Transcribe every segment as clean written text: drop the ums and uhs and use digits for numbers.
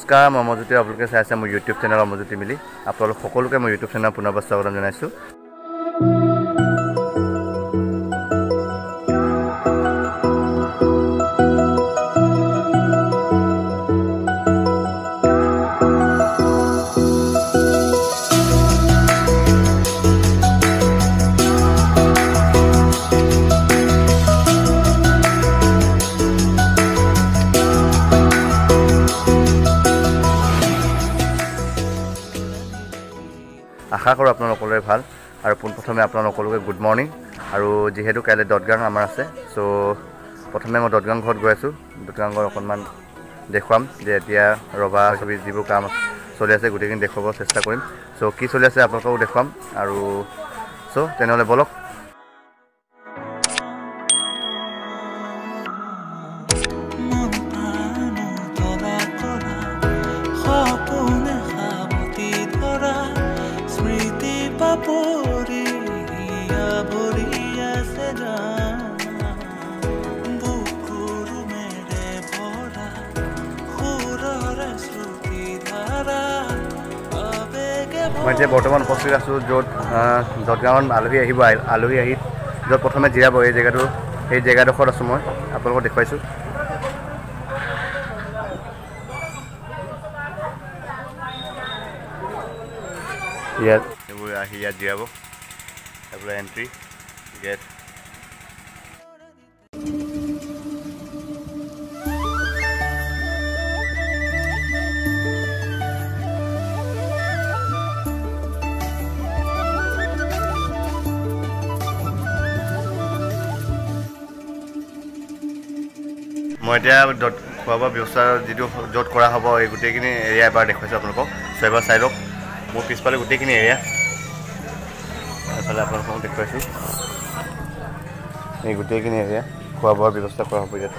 নমস্কাৰ মই অমৰজ্যোতি আপোনালোকে চাই আছে মোৰ ইউটিউব চেনেল অমৰজ্যোতি মিলি আপোনালোক সকলোকে মই ইউটিউব চেনেল পুনৰবাৰ স্বাগতম জনাইছোঁ আশা কৰোঁ আপোনালোক সকলোৰে ভাল আৰু পোনপ্ৰথমে আপোনালোক সকলোকে গুড মৰ্ণিং আৰু যিহেতু কাইলৈ দটগাং আমাৰ আছে চ' প্ৰথমে মই দটগাং ঘৰত গৈ আছোঁ দটগাং ঘৰ অকণমান দেখুৱাম যে এতিয়া ৰভা ছবি যিবোৰ কাম চলি আছে গোটেইখিনি দেখুৱাব চেষ্টা কৰিম চ' কি চলি আছে আপোনালোককো দেখুৱাম আৰু চ' তেনেহ'লে বলক মই এতিয়া বৰ্তমান উপস্থিত আছোঁ য'ত দটগাঁৱত আলহী আহি য'ত প্ৰথমে জিৰাব এই জেগাটো সেই জেগাডোখৰত আছোঁ মই আপোনালোকক দেখুৱাইছোঁ ইয়াত এইবোৰ আহি ইয়াত জিৰাব এইবোৰ এণ্ট্ৰি গেট মই এতিয়া খোৱা বোৱা ব্যৱস্থা যিটো য'ত কৰা হ'ব এই গোটেইখিনি এৰিয়া এবাৰ দেখুৱাইছোঁ আপোনালোকক চ' এবাৰ চাই লওক মোৰ পিছফালে গোটেইখিনি এৰিয়া এইফালে আপোনালোকক দেখুৱাইছোঁ এই গোটেইখিনি এৰিয়া খোৱা বোৱাৰ ব্যৱস্থা কৰা হ'ব ইয়াত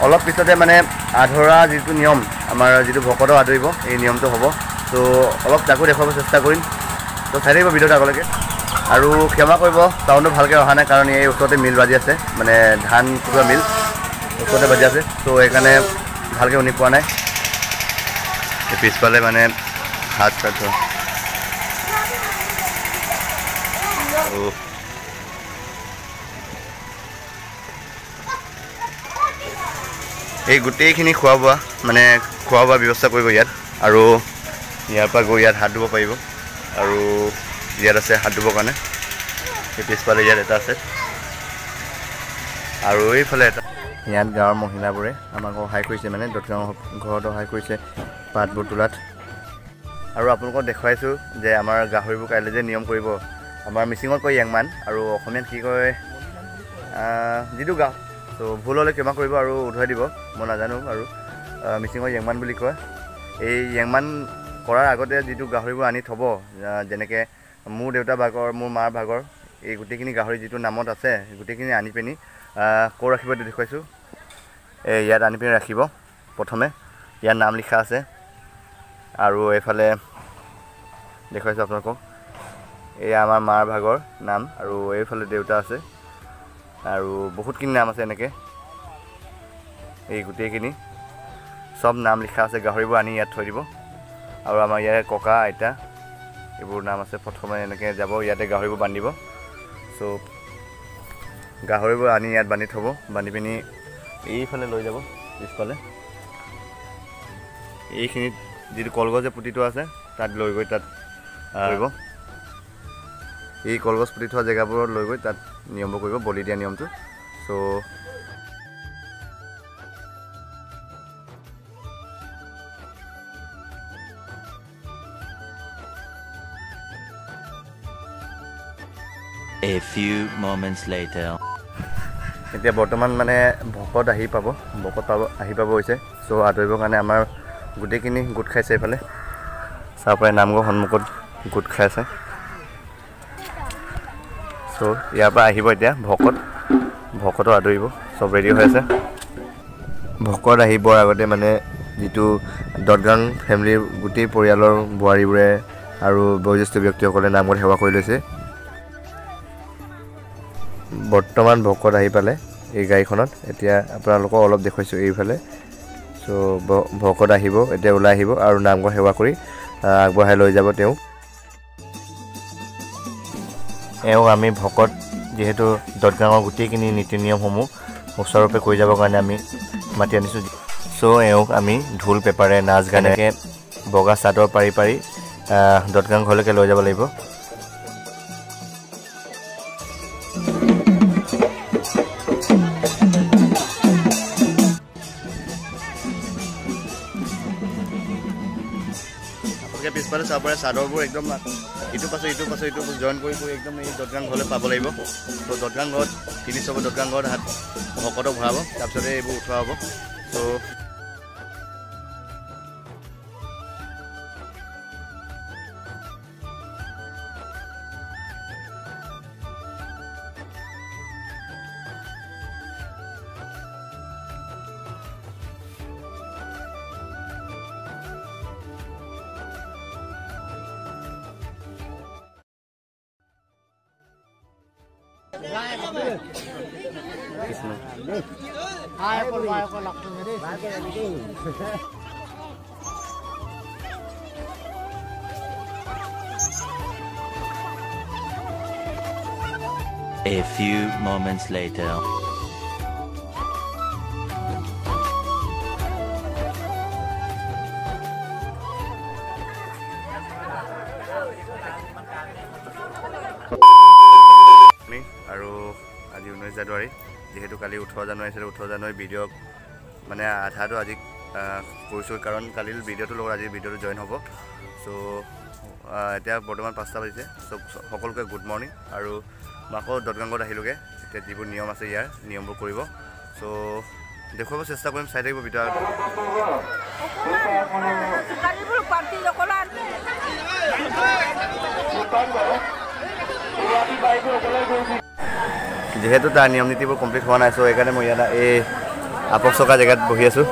অলপ পিছতে মানে আধৰুৱা যিটো নিয়ম আমাৰ যিটো ভকতক আদৰিব এই নিয়মটো হ'ব ত' অলপ তাকো দেখুৱাব চেষ্টা কৰিম ত' চাই থাকিব ভিডিঅ'টো আগলৈকে আৰু ক্ষমা কৰিব চাউণ্ডটো ভালকৈ অহা নাই কাৰণ এই ওচৰতে মিল বাজি আছে মানে ধান কুটোৱা মিল ওচৰতে বাজি আছে ত' সেইকাৰণে ভালকৈ শুনি পোৱা নাই পিছফালে মানে হাত চাত এই গোটেইখিনি খোৱা বোৱা ব্যৱস্থা কৰিব ইয়াত আৰু ইয়াৰ পৰা গৈ ইয়াত হাত ধুব পাৰিব আৰু ইয়াত আছে হাত ধুবৰ কাৰণে এই পিছফালে ইয়াত এটা আছে আৰু এইফালে এটা ইয়াত গাঁৱৰ মহিলাবোৰে আমাক সহায় কৰিছে মানে দটগাঁও ঘৰত সহায় কৰিছে পাতবোৰ তোলাত আৰু আপোনালোকক দেখুৱাইছোঁ যে আমাৰ গাহৰিবোৰ কাইলৈ যে নিয়ম কৰিব আমাৰ মিচিঙত কয় য়াংমান আৰু অসমীয়াত কি কয় যিটো গাঁও ত' ভুল হ'লে ক্ষমা কৰিব আৰু উধুৱাই দিব মই নাজানো আৰু মিচিঙত য়াংমান বুলি কয় এই য়াংমান কৰাৰ আগতে যিটো গাহৰিবোৰ আনি থ'ব যেনেকৈ মোৰ দেউতা ভাগৰ মোৰ মাৰ ভাগৰ এই গোটেইখিনি গাহৰি যিটো নামত আছে গোটেইখিনি আনি পিনি ক'ত ৰাখিব এইটো দেখুৱাইছোঁ এই ইয়াত আনি পিনি ৰাখিব প্ৰথমে ইয়াত নাম লিখা আছে আৰু এইফালে দেখুৱাইছোঁ আপোনালোকক এয়া আমাৰ মাৰ ভাগৰ নাম আৰু এইফালে দেউতা আছে আৰু বহুতখিনি নাম আছে এনেকৈ এই গোটেইখিনি চব নাম লিখা আছে গাহৰিবোৰ আনি ইয়াত থৈ দিব আৰু আমাৰ ইয়াৰে ককা আইতা এইবোৰ নাম আছে প্ৰথমে এনেকৈ যাব ইয়াতে গাহৰিবোৰ বান্ধিব চ' গাহৰিবোৰ আনি ইয়াত বান্ধি থ'ব বান্ধি পিনি এইফালে লৈ যাব পিছফালে এইখিনিত যিটো কলগছ পুতি থোৱা আছে তাত লৈ গৈ তাত কৰিব এই কলগছ পুতি থোৱা জেগাবোৰত লৈ গৈ তাত নিয়মবোৰ কৰিব বলি দিয়া নিয়মটো চ' A few moments later. এতিয়া বৰ্তমান মানে ভকত আহি পাব হৈছে চ' আদৰিবৰ কাৰণে আমাৰ গোটেইখিনি গোট খাইছে এইফালে চাহপাই নামঘৰ সন্মুখত গোট খাইছে চ' ইয়াৰ পৰা আহিব এতিয়া ভকতক আদৰিব চব ৰেডি হৈ আছে ভকত আহিবৰ আগতে মানে যিটো দটগাং ফেমিলিৰ গোটেই পৰিয়ালৰ বোৱাৰীবোৰে আৰু বয়োজ্যেষ্ঠ ব্যক্তিসকলে নামঘৰত সেৱা কৰি লৈছে বৰ্তমান ভকত আহি পালে এই গাড়ীখনত এতিয়া আপোনালোকক অলপ দেখুৱাইছোঁ এইফালে চ' ভকত আহিব এতিয়া ওলাই আহিব আৰু নামঘৰ সেৱা কৰি আগবঢ়াই লৈ যাব তেওঁক আমি ভকত যিহেতু দদগাঙৰ গোটেইখিনি নীতি নিয়মসমূহ সুচাৰুৰূপে কৰি যাবৰ কাৰণে আমি মাতি আনিছোঁ চ' এওঁক আমি ঢোল পেপাৰে নাচ গানেৰে বগা চাদৰ পাৰি পাৰি দদগাং ঘৰলৈকে লৈ যাব লাগিব পিছফালে চাব পাৰে চাদৰবোৰ একদম ইটো পাছত ইটো জইন কৰি একদম এই দদগাং ঘৰলৈ পাব লাগিব তো দদগাং ঘৰত তিনি চব দদগাং ঘৰত হাত ভকতক ভৰাব তাৰপিছতে এইবোৰ উঠোৱা হ'ব তো A few moments later. আৰু আজি 19 জানুৱাৰী যেহেতু কালি 18 জানুৱাৰী আছিল 18 জানুৱাৰী ভিডিঅ' মানে আধাটো আজি কৰিছোঁ কাৰণ কালিৰ ভিডিঅ'টোৰ লগত আজি ভিডিঅ'টো জইন হ'ব চ' এতিয়া বৰ্তমান 5টা বাজিছে চ' সকলোকে গুড মৰ্ণিং আৰু মই আকৌ দদগাঙত আহিলোঁগৈ এতিয়া যিবোৰ নিয়ম আছে ইয়াৰ নিয়মবোৰ কৰিব চ' দেখুৱাব চেষ্টা কৰিম চাই থাকিব ভিডিঅ' যেহেতু তাৰ নিয়ম নীতিবোৰ কমপ্লিট হোৱা নাই চ' সেইকাৰণে মই ইয়াত এই আপং চকা জেগাত বহি আছোঁ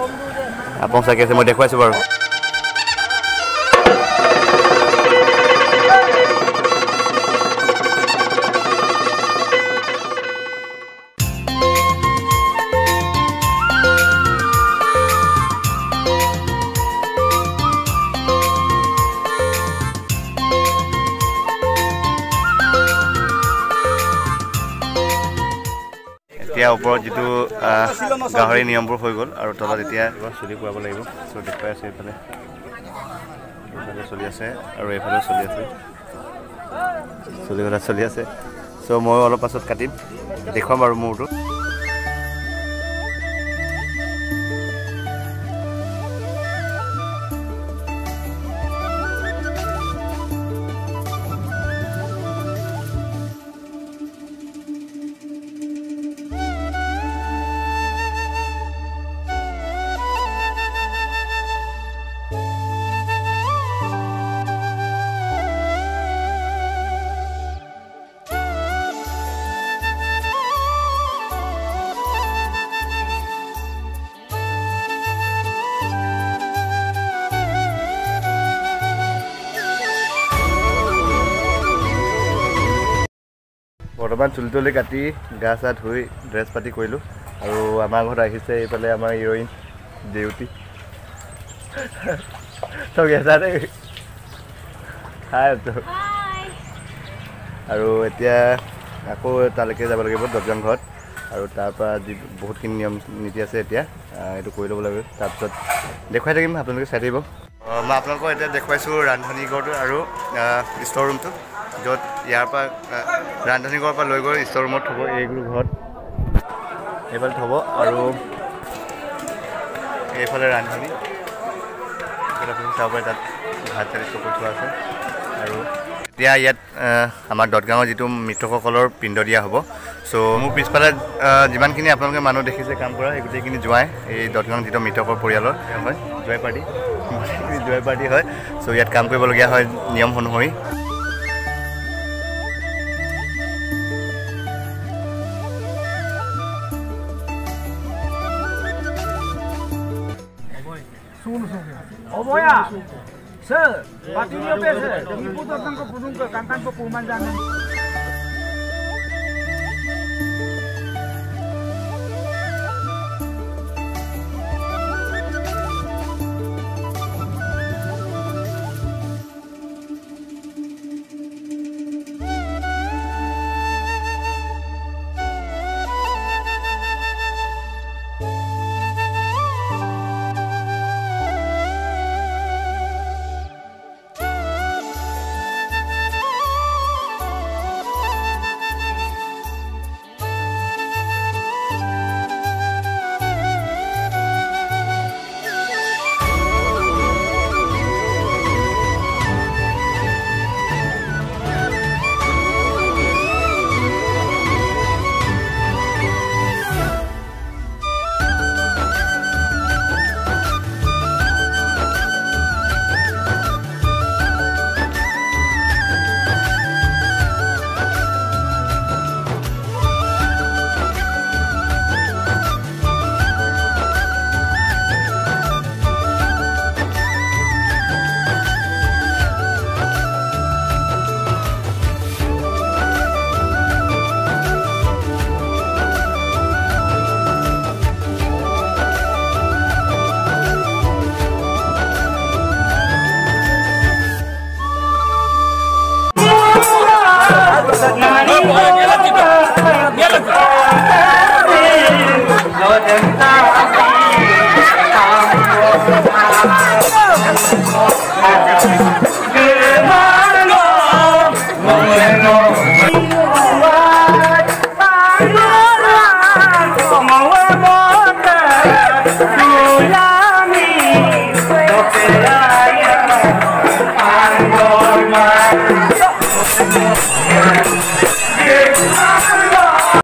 আপং চাকি আছে মই দেখুৱাইছোঁ বাৰু এতিয়া ওপৰত যিটো গাহৰি নিয়মবোৰ হৈ গ'ল আৰু তলত এতিয়া চুলি কৰাব লাগিব চ' দেখুৱাই আছে এইফালে চলি আছে আৰু এইফালেও চলি আছে চুলি কটা চলি আছে চ' ময়ো অলপ পাছত কাটিম দেখুৱাম বাৰু মোৰটো বৰ্তমান চুলি তুলি কাটি গা চা ধুই ড্ৰেছ পাতি কৰিলোঁ আৰু আমাৰ ঘৰত আহিছে এইফালে আমাৰ হিৰ'ইন দেউতি চব গেছা দেই হাই আৰু এতিয়া আকৌ তালৈকে যাব লাগিব দদগাং ঘৰত আৰু তাৰপৰা যি বহুতখিনি নিয়ম নীতি আছে এতিয়া এইটো কৰি ল'ব লাগিব তাৰপিছত দেখুৱাই থাকিম আপোনালোকে চাই থাকিব মই আপোনালোকক এতিয়া দেখুৱাইছোঁ ৰান্ধনী ঘৰটো আৰু ষ্ট'ৰ ৰুমটো য'ত ইয়াৰ পৰা ৰান্ধনী ঘৰৰ পৰা লৈ গৈ ষ্ট'ৰ ৰুমত থ'ব এইবোৰ ঘৰত এইফালে থ'ব আৰু এইফালে ৰান্ধনী আপুনি চাব পাৰে তাত ভাত চালি চব থোৱা আছে আৰু এতিয়া ইয়াত আমাৰ দদগাঙৰ যিটো মৃতকসকলৰ পিণ্ড দিয়া হ'ব চ' মোৰ পিছফালে যিমানখিনি আপোনালোকে মানুহ দেখিছে কাম কৰা এই গোটেইখিনি জোৱাই এই দদগাং যিটো মৃতকৰ পৰিয়ালৰ হয় জোৱাই পাৰ্টি হয় চ' ইয়াত কাম কৰিবলগীয়া হয় নিয়ম অনুসৰি Oboya, sir, pati niyo pese, hindi po to ng kapulong ka, kangkan po pumandan.